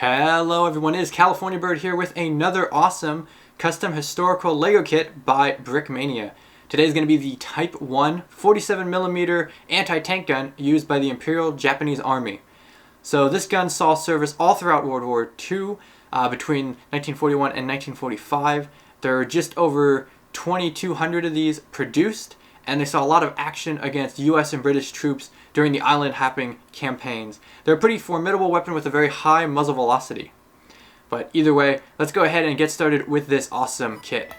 Hello everyone, it is California Bird here with another awesome custom historical Lego kit by Brickmania. Today is going to be the Type 1 47mm anti-tank gun used by the Imperial Japanese Army. So this gun saw service all throughout World War II between 1941 and 1945. There are just over 2,200 of these produced, and they saw a lot of action against US and British troops during the island hopping campaigns. They're a pretty formidable weapon with a very high muzzle velocity. But either way, let's go ahead and get started with this awesome kit.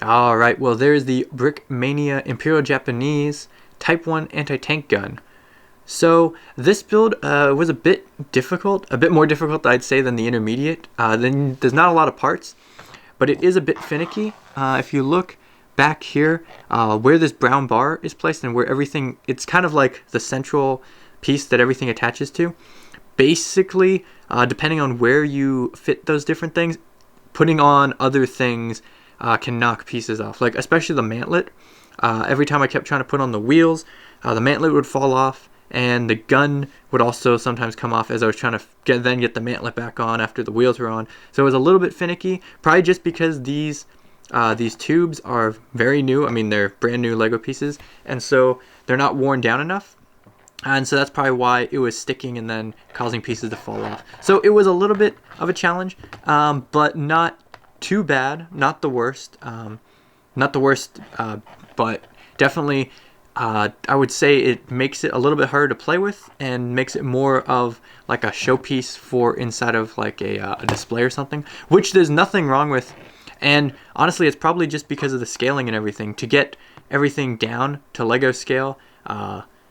Alright, well there's the Brickmania Imperial Japanese Type 1 anti-tank gun. So this build was a bit more difficult I'd say than the intermediate. There's not a lot of parts, but it is a bit finicky. If you look back here where this brown bar is placed and where everything, it's kind of like the central piece that everything attaches to. Basically, depending on where you fit those different things, putting on other things can knock pieces off, like especially the mantlet. Every time I kept trying to put on the wheels, the mantlet would fall off, and the gun would also sometimes come off as I was trying to get the mantlet back on after the wheels were on. So it was a little bit finicky, probably just because these tubes are very new. I mean, they're brand new Lego pieces, and so they're not worn down enough. And so that's probably why it was sticking and then causing pieces to fall off. So it was a little bit of a challenge, but not too bad, not the worst, but definitely I would say it makes it a little bit harder to play with and makes it more of like a showpiece for inside of like a display or something, which there's nothing wrong with. And honestly, it's probably just because of the scaling and everything. To get everything down to Lego scale,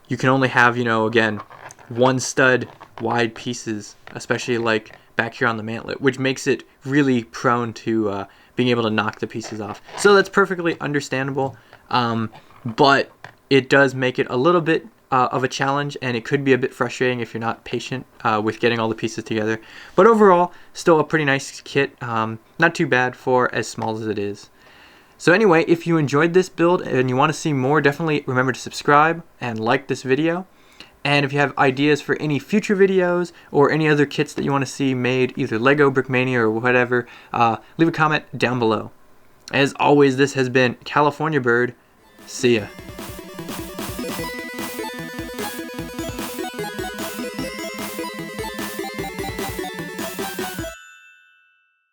you can only have, again, one stud wide pieces, especially like back here on the mantlet, which makes it really prone to being able to knock the pieces off. So that's perfectly understandable, but it does make it a little bit of a challenge, and it could be a bit frustrating if you're not patient with getting all the pieces together. But overall, still a pretty nice kit, not too bad for as small as it is. So anyway, if you enjoyed this build and you want to see more, definitely remember to subscribe and like this video. And if you have ideas for any future videos or any other kits that you want to see made, either Lego, Brickmania, or whatever, leave a comment down below. As always, this has been California Bird. See ya.